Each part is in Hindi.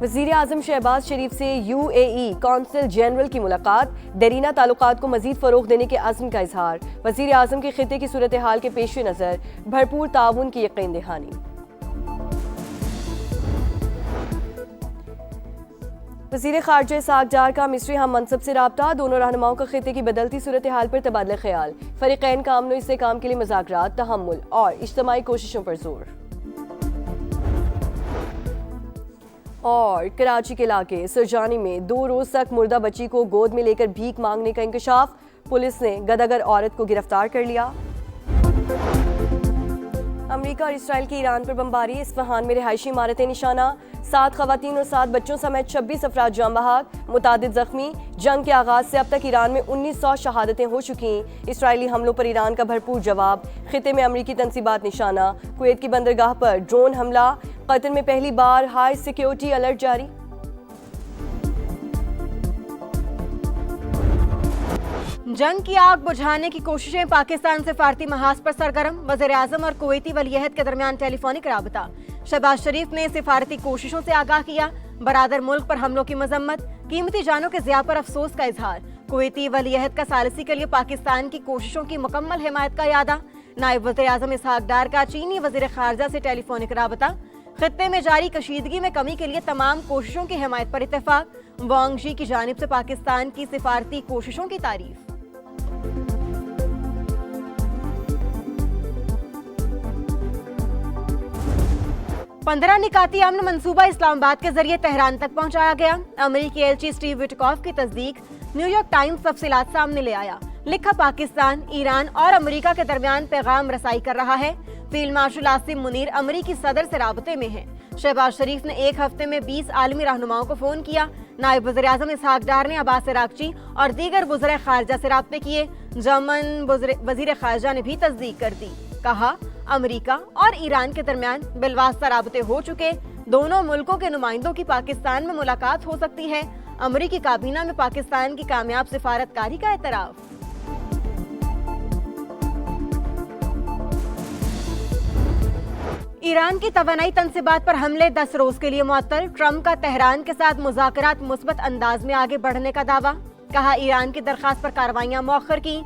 वज़ीर आज़म शहबाज शरीफ से UAE कौंसल जनरल की मुलाकात, देरीना ताल्लुकात को मज़ीद फ़रोग़ देने के अज़्म का इजहार। वज़ीर आज़म के खित्ते की सूरत हाल के पेश नज़र भरपूर ताउन की यकीन दहानी। वज़ीर ख़ारजा इसहाक़ डार का मिस्री हम मनसब से राब्ता, दोनों रहनुमाओं का खित्ते की बदलती सूरत हाल पर तबादला ख्याल। फ़रीक़ैन का अमन इससे काम के लिए मुज़ाकरात, तहम्मुल और इज्तिमाई कोशिशों पर जोर। और कराची के इलाके सुरजानी में 2 रोज तक मुर्दा बच्ची को गोद में लेकर भीख मांगने का इंकशाफ, पुलिस ने गदागर औरत को गिरफ्तार कर लिया। अमेरिका और इसराइल की ईरान पर बमबारी, इस्फहान में रिहायशी इमारतें निशाना, 7 खवातीन और 7 बच्चों समेत 26 अफराद जान बहक, मुतादिद जख्मी। जंग के आगाज से अब तक ईरान में 1900 शहादतें हो चुकी। इसराइली हमलों पर ईरान का भरपूर जवाब, खिते में अमरीकी तंसीबात निशाना। कुवैत की बंदरगाह पर ड्रोन हमला, कतर में पहली बार हाई सिक्योरिटी अलर्ट जारी। जंग की आग बुझाने की कोशिशें, पाकिस्तान से फारती महाज पर सरगर्म। वज़ीर आज़म और कुवैती वलीअहद के दरमियान टेलीफोनिक राबता। शहबाज शरीफ ने सिफारती कोशिशों से आगाह किया, बरादर मुल्क पर हमलों की मजम्मत, कीमती जानों के ज़िया पर अफसोस का इजहार। कुवैती वलीअहद का सालिसी के लिए पाकिस्तान की कोशिशों की मुकम्मल हिमायत का यादा। नायब वज़ीर आज़म इसहाक़ डार का चीनी वज़ीर ख़ारजा से टेलीफोनिक राबता। खित्ते में जारी कशीदगी में कमी के लिए तमाम कोशिशों की हिमायत पर इत्तेफाक। वांग शी की जानिब से पाकिस्तान की सिफारती कोशिशों की तारीफ। पंद्रह निकाती अमन मंसूबा इस्लामाबाद के जरिए तेहरान तक पहुंचाया गया। अमेरिकी एलची स्टीव विटकॉफ की तस्दीक न्यूयॉर्क टाइम्स तफसीलात सामने ले आया। लिखा, पाकिस्तान, ईरान और अमेरिका के दरमियान पैगाम रसाई कर रहा है। फील्ड मार्शल आसिम मुनीर अमेरिकी सदर से राबते में हैं। शहबाज शरीफ ने एक हफ्ते में 20 आलमी रहनुमाओं को फोन किया। नायब वज़ीर आज़म इसहाक़ डार ने अब्बास अराग़ची और दीगर वज़ीर ख़ारजा से राब्ते किए। जर्मन वज़ीर ख़ारजा ने भी तस्दीक कर दी। कहा, अमेरिका और ईरान के दरमियान बिलवास्ता राबते हो चुके। दोनों मुल्कों के नुमाइंदों की पाकिस्तान में मुलाकात हो सकती है। अमेरिकी काबीना में पाकिस्तान की कामयाब सिफारतकारी का एतराफ़। ईरान की तवानाई तंसीबात पर हमले 10 रोज के लिए मुअत्तल। ट्रंप का तेहरान के साथ मुज़ाकरात मुस्बत अंदाज में आगे बढ़ने का दावा। कहा, ईरान की दरखास्त पर कार्रवाइयां मौखर की।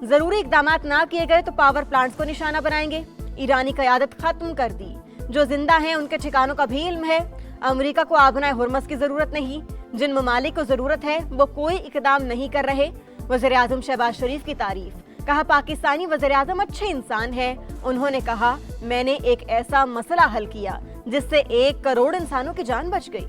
जरूरी इकदाम ना किए गए तो पावर प्लांट्स को निशाना बनाएंगे। ईरानी क़यादत खत्म कर दी। जो जिंदा हैं उनके ठिकानों का भी इल्म है। अमेरिका को आबनाए हुर्मस की जरूरत नहीं। जिन ममालिक को जरूरत है वो कोई इकदाम नहीं कर रहे। वज़ीर आज़म शहबाज शरीफ की तारीफ। कहा, पाकिस्तानी वज़ीर आज़म अच्छे इंसान हैं। उन्होंने कहा, मैंने एक ऐसा मसला हल किया जिससे 1 करोड़ इंसानों की जान बच गई।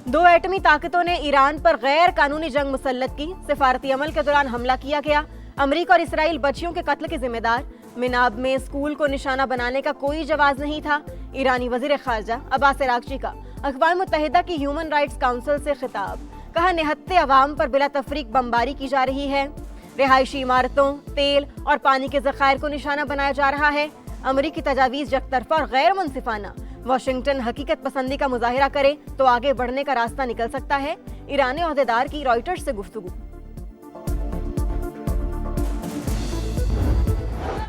दो एटमी ताकतों ने ईरान पर गैर कानूनी जंग मुसल्लत की। सिफारती अमल के दौरान हमला किया गया। अमेरिका और इसराइल बच्चियों के कत्ल के जिम्मेदार। मिनाब में स्कूल को निशाना बनाने का कोई जवाज नहीं था। ईरानी वज़ीर ख़ारजा अब्बास अराग़ची का अक़वाम मुत्तहिदा की ह्यूमन राइट्स काउंसिल से खिताब। कहा, निहत्ते अवाम पर बिला तफरीक बमबारी की जा रही है। रिहायशी इमारतों, तेल और पानी के ज़खायर को निशाना बनाया जा रहा है। अमेरिकी तजावीज़ यकतरफा और गैर मुनसिफाना। वाशिंगटन हकीकत पसंदी का मुजाहिरा करे तो आगे बढ़ने का रास्ता निकल सकता है। ईरानी ओहदेदार की रॉयटर्स से गुफ्तगू।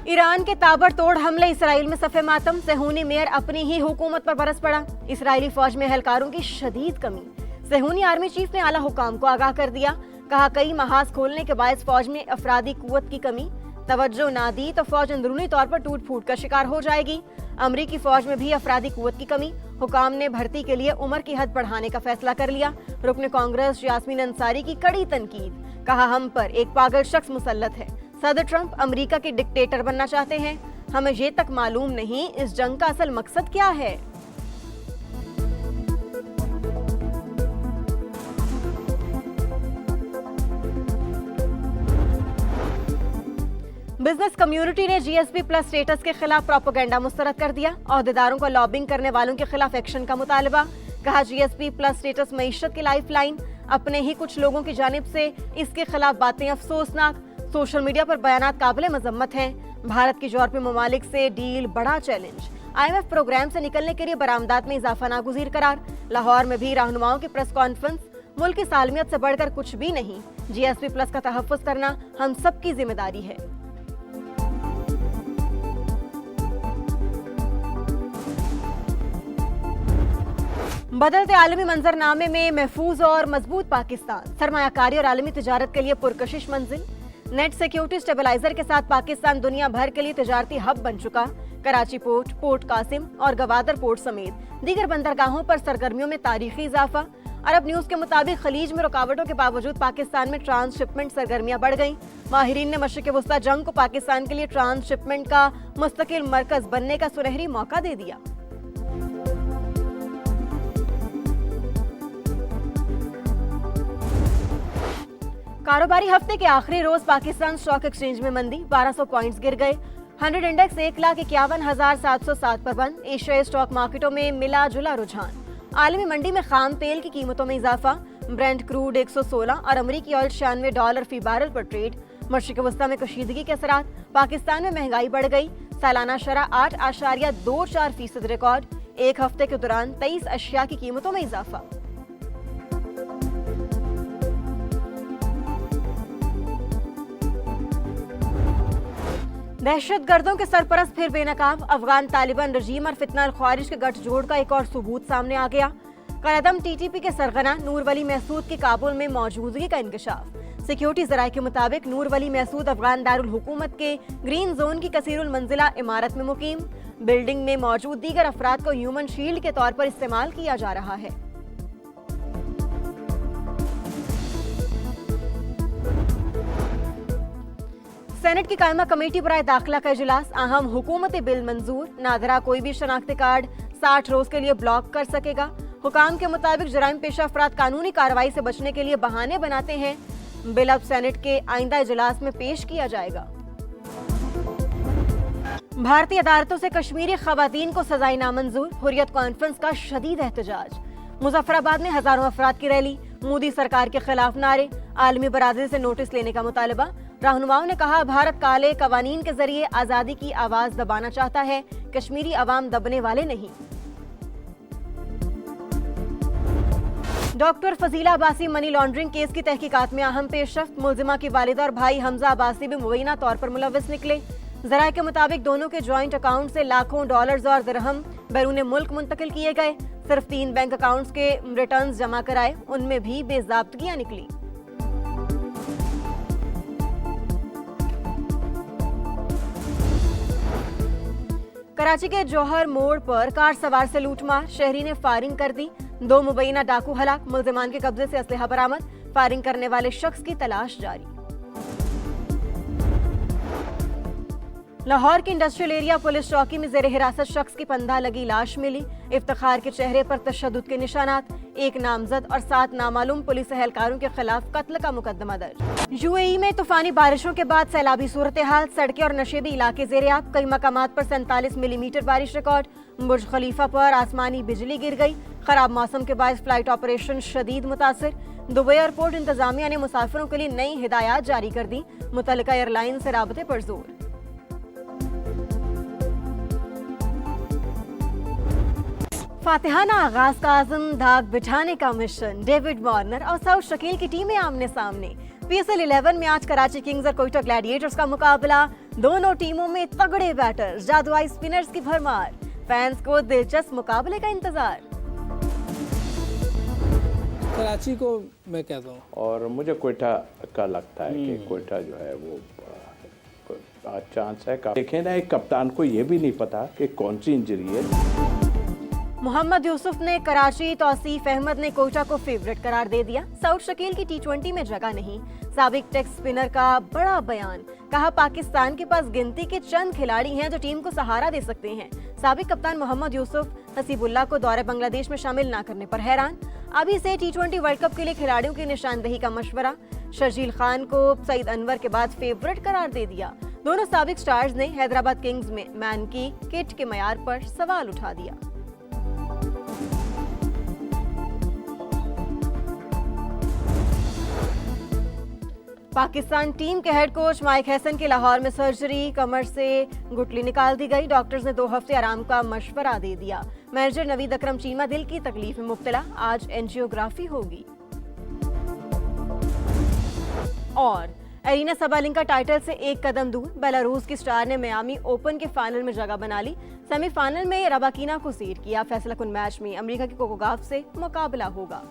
ईरान के ताबड़तोड़ हमले, इसराइल में सफ़े मातम। सेहूनी मेयर अपनी ही हुकूमत पर बरस पड़ा। इसराइली फौज में एहलकारों की शदीद कमी। सेहूनी आर्मी चीफ ने आला हुकाम को आगाह कर दिया। कहा, कई महाज खोलने के बायस फौज में अफरादी कुव्वत की कमी। तवज्जो ना दी तो फौज अंदरूनी तौर पर टूट फूट का शिकार हो जाएगी। अमरीकी फौज में भी अफरादी कुव्वत की कमी। हुकाम ने भर्ती के लिए उम्र की हद बढ़ाने का फैसला कर लिया। रुकन कांग्रेस यास्मीन अंसारी की कड़ी तनकीद। कहा, हम पर एक पागल शख्स मुसल्लत है। सदर ट्रंप अमेरिका के डिक्टेटर बनना चाहते हैं। हमें ये तक मालूम नहीं इस जंग का असल मकसद क्या है। बिजनेस कम्युनिटी ने GSP प्लस स्टेटस के खिलाफ प्रोपेगेंडा मुस्तरद कर दिया। ओहदेदारों को लॉबिंग करने वालों के खिलाफ एक्शन का मुतालबा। कहा, GSP प्लस स्टेटस मईशत की लाइफ लाइन। अपने ही कुछ लोगों की जानिब से इसके खिलाफ बातें अफसोसनाक। सोशल मीडिया पर बयानात काबिल मजम्मत हैं। भारत की यूरोपीय ममालिक से डील बड़ा चैलेंज। IMF प्रोग्राम से निकलने के लिए बरामदात में इजाफा नागुज़ीर करार। लाहौर में भी रहनुमाओं की प्रेस कॉन्फ्रेंस। मुल्क की सालमियत से बढ़कर कुछ भी नहीं। GSP प्लस का तहफ़्फ़ुज़ करना हम सब की जिम्मेदारी है। बदलते आलमी मंजरनामे में महफूज और मजबूत पाकिस्तान, सरमायाकारी और आलमी तिजारत के लिए पुरकशिश मंजिल। नेट सिक्योरिटी स्टेबलाइजर के साथ पाकिस्तान दुनिया भर के लिए तिजारती हब बन चुका। कराची पोर्ट, पोर्ट कासिम और गवादर पोर्ट समेत दीगर बंदरगाहों पर सरगर्मियों में तारीखी इजाफा। अरब न्यूज के मुताबिक खलीज में रुकावटों के बावजूद पाकिस्तान में ट्रांसशिपमेंट सरगर्मियां बढ़ गईं। माहिरीन ने मशरिक़ वस्ता जंग को पाकिस्तान के लिए ट्रांसशिपमेंट का मुस्तकिल मरकज बनने का सुनहरी मौका दे दिया। कारोबारी हफ्ते के आखिरी रोज पाकिस्तान स्टॉक एक्सचेंज में मंदी, 1200 पॉइंट्स गिर गए। 100 इंडेक्स 1,51,707 पर बंद। एशियाई स्टॉक मार्केटों में मिला जुला रुझान। आलमी मंडी में खाम तेल की कीमतों में इजाफा। ब्रेंट क्रूड 116 और अमरीकी ऑयल $96 फी बैरल पर ट्रेड। मशरिक़ वस्ता में कशीदगी के असरात, पाकिस्तान में महंगाई बढ़ गई। सालाना शरह 8.24% रिकॉर्ड। एक हफ्ते के दौरान 23 अशिया की कीमतों में इजाफा। दहशतगर्दों के सरपरस्त फिर बेनकाब, अफगान तालिबान रजीम और फितना अल ख्वारिज के गठजोड़ का एक और सबूत सामने आ गया। कलअदम टीटीपी के सरगना नूर वली महसूद की काबुल में मौजूदगी का इंकशाफ। सिक्योरिटी जराये के मुताबिक नूर वली महसूद अफगान दारुल हुकूमत के ग्रीन जोन की कसीरुल मंजिला इमारत में मुकीम। बिल्डिंग में मौजूद दीगर अफराद को ह्यूमन शील्ड के तौर पर इस्तेमाल किया जा रहा है। सेनेट की कायमा कमेटी बराए दाखिला का इजलास, अहम हुकूमती बिल मंजूर। नादरा कोई भी शनाख्ती कार्ड 60 रोज के लिए ब्लॉक कर सकेगा। हुकाम के मुताबिक जराइम पेशा अफराद कानूनी कार्रवाई से बचने के लिए बहाने बनाते हैं। बिल अब सेनेट के आइंदा इजलास में पेश किया जाएगा। भारतीय अदालतों से कश्मीरी खवातीन को सजाएं नामंजूर, हुर्रियत कॉन्फ्रेंस का शदीद एहतजाज। मुजफ्फराबाद में हजारों अफराद की रैली, मोदी सरकार के खिलाफ नारे, आलमी बरादरी से नोटिस लेने का मुतालबा। रहनुमाओं ने कहा, भारत काले कवानीन के जरिए आजादी की आवाज दबाना चाहता है, कश्मीरी अवाम दबने वाले नहीं। Doctor Fazila Abbasi money laundering case की तहकीकात में अहम पेशरफ्त। मुलजिमा की वालिदा और भाई हमजा अब्बासी भी मुबैना तौर पर मुलव्वस निकले। जराये के मुताबिक दोनों के ज्वाइंट अकाउंट से लाखों डॉलर्स और दिरहम बैरून मुल्क मुंतकिल किए गए। सिर्फ 3 बैंक अकाउंट्स के रिटर्न्स जमा कराए, उनमें भी बेज़ाब्तगियां निकली। कराची के जौहर मोड़ पर कार सवार से लूटमार, शहरी ने फायरिंग कर दी। 2 मुबैना डाकू हलाक, मुल्जिमान के कब्जे से असलहा बरामद। फायरिंग करने वाले शख्स की तलाश जारी। लाहौर की इंडस्ट्रियल एरिया पुलिस चौकी में जेर हिरासत शख्स की पंधा लगी लाश मिली। इफ्तिखार के चेहरे पर तशद्दुद के निशानात। 1 नामजद और 7 नामालूम पुलिस एहलकारों के खिलाफ कत्ल का मुकदमा दर्ज। यूएई में तूफानी बारिशों के बाद सैलाबी सूरत हाल, सड़कें और नशेबी इलाके ज़ेर-ए-आब। कई मकामात पर 47 मिलीमीटर बारिश रिकॉर्ड। बुर्ज खलीफा पर आसमानी बिजली गिर गई। खराब मौसम के बाद फ्लाइट ऑपरेशन शदीद मुतासिर। दुबई एयरपोर्ट इंतजामिया ने मुसाफिरों के लिए नई हिदायत जारी कर दी। मुतल्लिका एयरलाइन से राबते पर जोर। फातिहाना आगाज का आज़म दाग बिठाने का मिशन। डेविड वार्नर और साउथ शकील की टीमें आमने सामने। PSL 11 में आज कराची किंग्स और कोयटा ग्लैडिएटर्स का मुकाबला। दोनों टीमों में तगड़े बैटर्स, जादुई स्पिनर्स की भरमार। फैंस को दिलचस्प मुकाबले का इंतजार। कराची को मैं कहता हूँ, और मुझे कोयटा का लगता है कि कोयटा जो है वो चांस है। देखें ना, एक कप्तान को ये भी नहीं पता कि कौन सी इंजरी है। मोहम्मद यूसुफ ने कराची, तौसीफ अहमद ने कोयटा को फेवरेट करार दे दिया। साउथ शकील की T20 में जगह नहीं। साबिक टेस्ट स्पिनर का बड़ा बयान, कहा पाकिस्तान के पास गिनती के चंद खिलाड़ी हैं जो टीम को सहारा दे सकते हैं। साबिक कप्तान मोहम्मद यूसुफ हसीबुल्लाह को दौरे बांग्लादेश में शामिल न करने पर हैरान। अभी से T20 वर्ल्ड कप के लिए खिलाड़ियों की निशानदेही का मशवरा। शर्जील खान को सईद अनवर के बाद फेवरेट करार दे दिया। दोनों साबिक स्टार्स ने हैदराबाद किंग्स में मैन की किट के मयार पर सवाल उठा दिया। पाकिस्तान टीम के हेड कोच माइक हैसन की लाहौर में सर्जरी, कमर से गुठली निकाल दी गई। डॉक्टर्स ने 2 हफ्ते आराम का मशवरा दे दिया। मैनेजर नवीद अकरम चीमा दिल की तकलीफ में मुब्तला, आज एंजियोग्राफी होगी। और एरिना सबालेंका टाइटल से एक कदम दूर। बेलारूस की स्टार ने मियामी ओपन के फाइनल में जगह बना ली। सेमीफाइनल में रबाकीना को सीड किया। फैसला कुन मैच में अमेरिका के कोको गॉफ से मुकाबला होगा।